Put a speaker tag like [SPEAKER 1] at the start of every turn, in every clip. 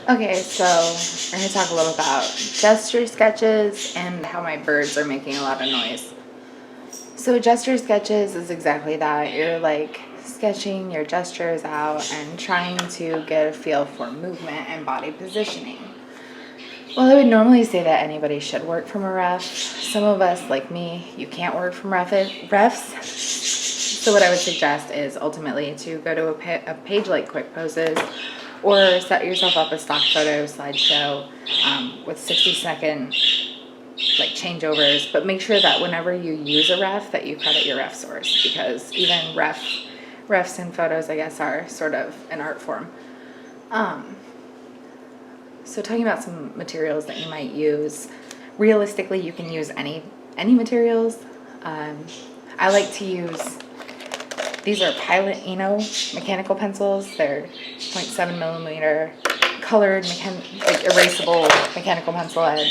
[SPEAKER 1] Okay, so we're going to talk a little about gesture sketches and how my birds are making a lot of noise. So gesture sketches is exactly that. You're like sketching your gestures out and trying to get a feel for movement and body positioning. Well, I would normally say that anybody should work from a ref. Some of us, like me, you can't work from refs. So what I would suggest is ultimately to go to a page like Quick Poses, or set yourself up a stock photo slideshow with 60-second like changeovers, but make sure that whenever you use a ref that you credit your ref source, because even refs and photos, I guess, are sort of an art form. So talking about some materials that you might use, realistically you can use any materials. I like to use, these are Pilot Eno mechanical pencils. They're 0.7 millimeter colored erasable mechanical pencil head.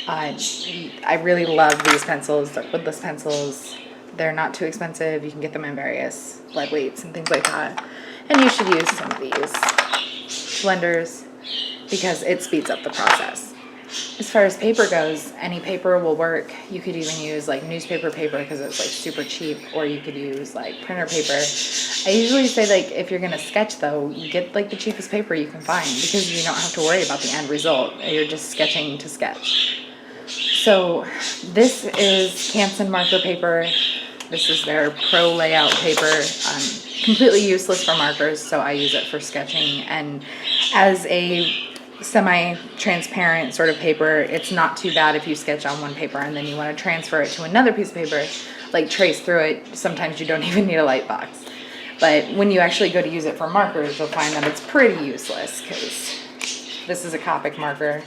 [SPEAKER 1] I really love these pencils. They're woodless pencils. They're not too expensive. You can get them in various lead weights and things like that. And you should use some of these blenders because it speeds up the process. As far as paper goes, any paper will work. You could even use like newspaper paper because it's like super cheap, or you could use like printer paper. I usually say, like, if you're gonna sketch though, you get like the cheapest paper you can find because you don't have to worry about the end result. You're just sketching to sketch. So this is Canson marker paper. This is their Pro Layout paper. Completely useless for markers, so I use it for sketching. And as a semi-transparent sort of paper, it's not too bad if you sketch on one paper and then you want to transfer it to another piece of paper, like trace through it. Sometimes you don't even need a light box. But when you actually go to use it for markers, you'll find that it's pretty useless because this is a Copic marker.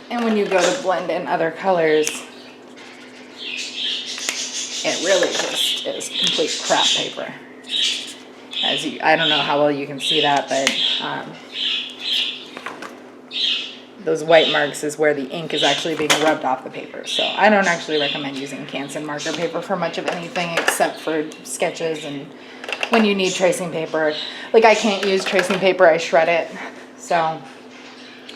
[SPEAKER 1] And when you go to blend in other colors, it really just is complete crap paper. I don't know how well you can see that, but those white marks is where the ink is actually being rubbed off the paper. So I don't actually recommend using Canson marker paper for much of anything except for sketches and when you need tracing paper. Like, I can't use tracing paper, I shred it. So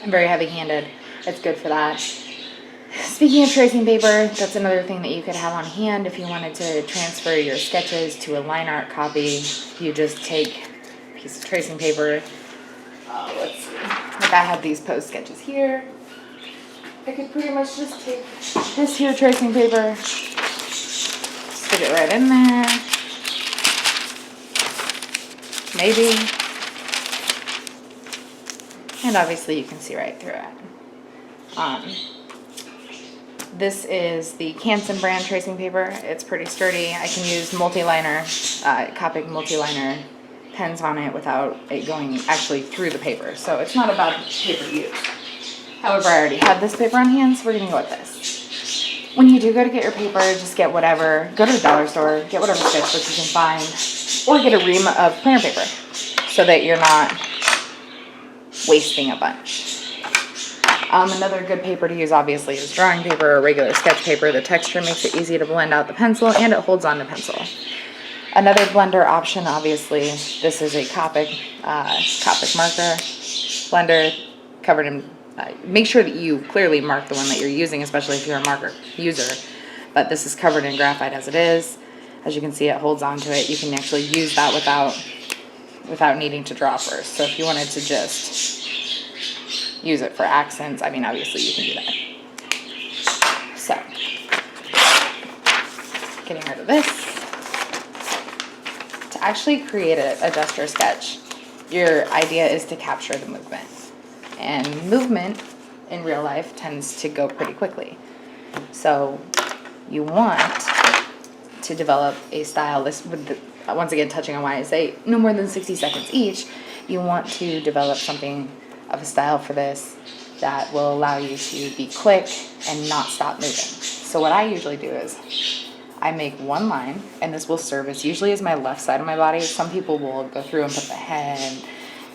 [SPEAKER 1] I'm very heavy-handed. It's good for that. Speaking of tracing paper, that's another thing that you could have on hand if you wanted to transfer your sketches to a line art copy. You just take a piece of tracing paper. Let's see. Like, I have these pose sketches here. I could pretty much just take this here tracing paper, stick it right in there. Maybe. And obviously you can see right through it. This is the Canson brand tracing paper. It's pretty sturdy. I can use multi-liner, Copic multi-liner pens on it without it going actually through the paper. So it's not a bad paper to use. However, I already had this paper on hand, so we're gonna go with this. When you do go to get your paper, just get whatever, go to the dollar store, get whatever sketchbook you can find, or get a ream of printer paper so that you're not wasting a bunch. Another good paper to use obviously is drawing paper or regular sketch paper. The texture makes it easy to blend out the pencil and it holds on to pencil. Another blender option, obviously, this is a Copic marker blender covered in, make sure that you clearly mark the one that you're using, especially if you're a marker user. But this is covered in graphite as it is. As you can see, it holds on to it. You can actually use that without needing to draw first. So if you wanted to just use it for accents, I mean, obviously you can do that. So, getting rid of this. To actually create a gesture sketch, your idea is to capture the movement. And movement in real life tends to go pretty quickly. So you want to develop a style, once again touching on why I say no more than 60 seconds each, you want to develop something of a style for this that will allow you to be quick and not stop moving. So what I usually do is I make one line, and this will serve as usually as my left side of my body. Some people will go through and put the head.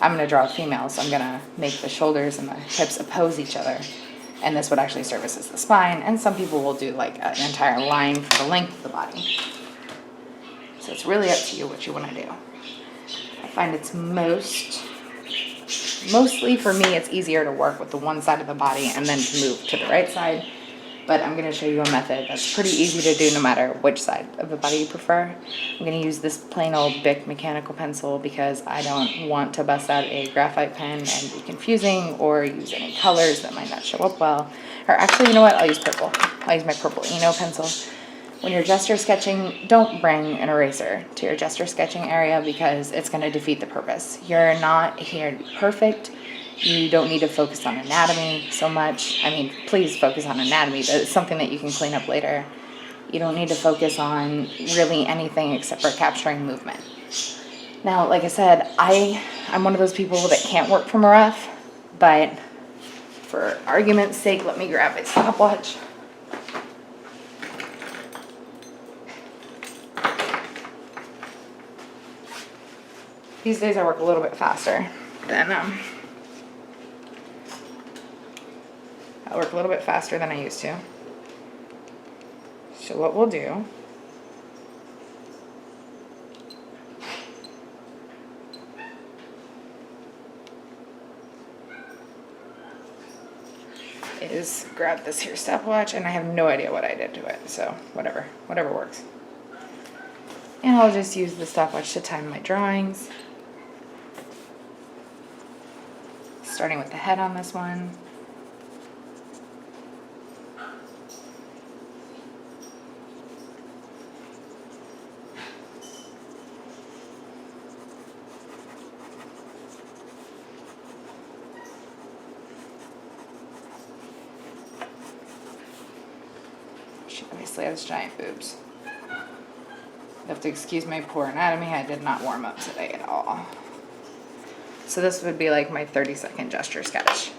[SPEAKER 1] I'm going to draw a female, so I'm going to make the shoulders and the hips oppose each other. And this would actually serve as the spine. And some people will do like an entire line for the length of the body. So it's really up to you what you want to do. I find it's most Mostly for me, it's easier to work with the one side of the body and then to move to the right side. But I'm going to show you a method that's pretty easy to do no matter which side of the body you prefer. I'm going to use this plain old Bic mechanical pencil because I don't want to bust out a graphite pen and be confusing or use any colors that might not show up well. Or actually, you know what? I'll use purple. I'll use my purple Eno pencil. When you're gesture sketching, don't bring an eraser to your gesture sketching area because it's going to defeat the purpose. You're not here to be perfect. You don't need to focus on anatomy so much. I mean, please focus on anatomy, but it's something that you can clean up later. You don't need to focus on really anything except for capturing movement. Now, like I said, I'm one of those people that can't work from a rough, but for argument's sake, let me grab a stopwatch. These days I work a little bit faster than I used to. So what we'll do is grab this here stopwatch, and I have no idea what I did to it, so whatever works. And I'll just use the stopwatch to time my drawings. Starting with the head on this one. She obviously has giant boobs. You have to excuse my poor anatomy. I did not warm up today at all. So this would be like my 30-second gesture sketch.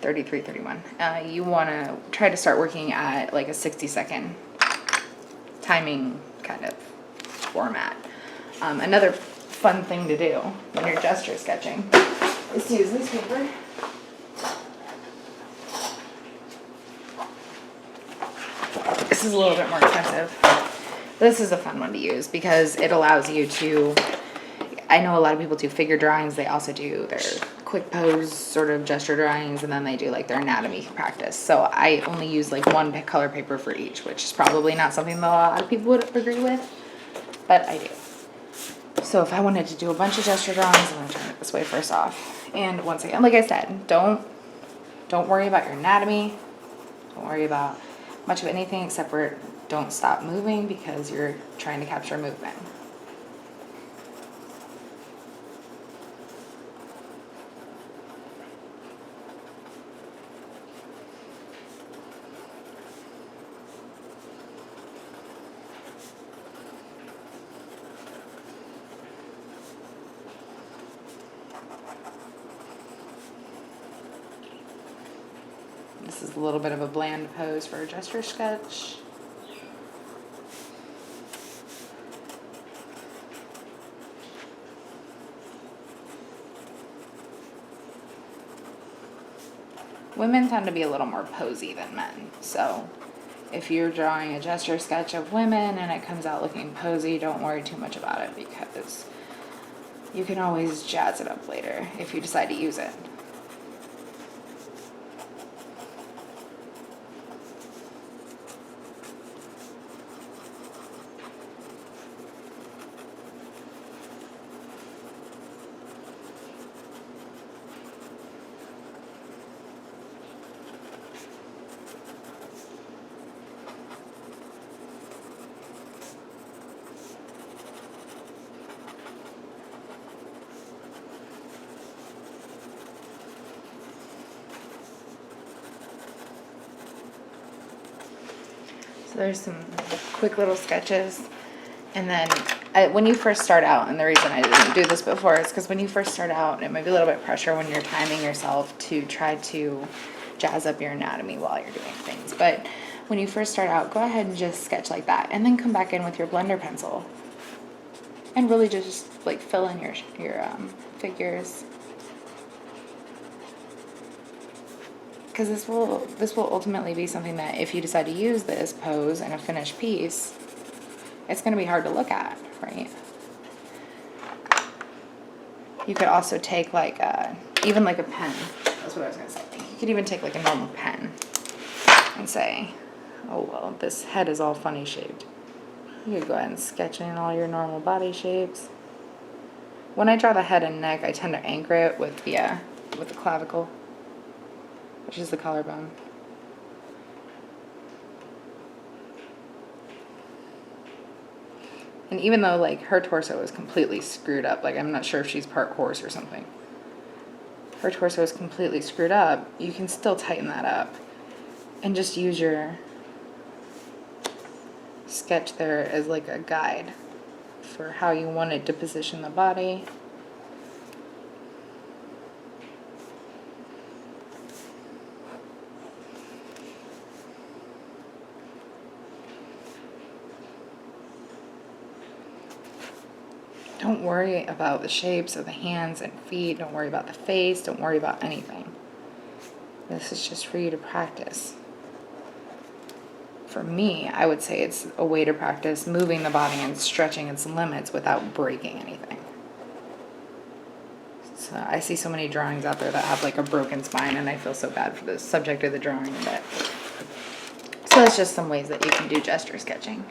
[SPEAKER 1] 33, 31. You want to try to start working at like a 60-second timing kind of format. Another fun thing to do when you're gesture sketching is to use this paper. This is a little bit more expensive. This is a fun one to use because it allows you to, I know a lot of people do figure drawings. They also do their quick pose sort of gesture drawings, and then they do like their anatomy practice. So I only use like one color paper for each, which is probably not something that a lot of people would agree with, but I do. So if I wanted to do a bunch of gesture drawings, I'm going to turn it this way first off. And once again, like I said, don't worry about your anatomy. Don't worry about much of anything except for don't stop moving because you're trying to capture movement. This is a little bit of a bland pose for a gesture sketch. Women tend to be a little more posy than men, so if you're drawing a gesture sketch of women and it comes out looking posy, don't worry too much about it because you can always jazz it up later if you decide to use it. So there's some quick little sketches. And then when you first start out, and the reason I didn't do this before is because when you first start out, it might be a little bit pressure when you're timing yourself to try to jazz up your anatomy while you're doing things. But when you first start out, go ahead and just sketch like that. And then come back in with your blender pencil. And really just like fill in your figures. Because this will ultimately be something that if you decide to use this pose in a finished piece, it's going to be hard to look at, right? You could also take like even like a pen. That's what I was gonna say. You could even take like a normal pen and say, oh well, this head is all funny shaped. You could go ahead and sketch in all your normal body shapes. When I draw the head and neck, I tend to anchor it with the clavicle, which is the collarbone. And even though like her torso is completely screwed up, like I'm not sure if she's part horse or something. Her torso is completely screwed up, you can still tighten that up and just use your sketch there as like a guide for how you wanted to position the body. Don't worry about the shapes of the hands and feet. Don't worry about the face. Don't worry about anything. This is just for you to practice. For me, I would say it's a way to practice moving the body and stretching its limits without breaking anything. So I see so many drawings out there that have like a broken spine, and I feel so bad for the subject of the drawing. But so it's just some ways that you can do gesture sketching.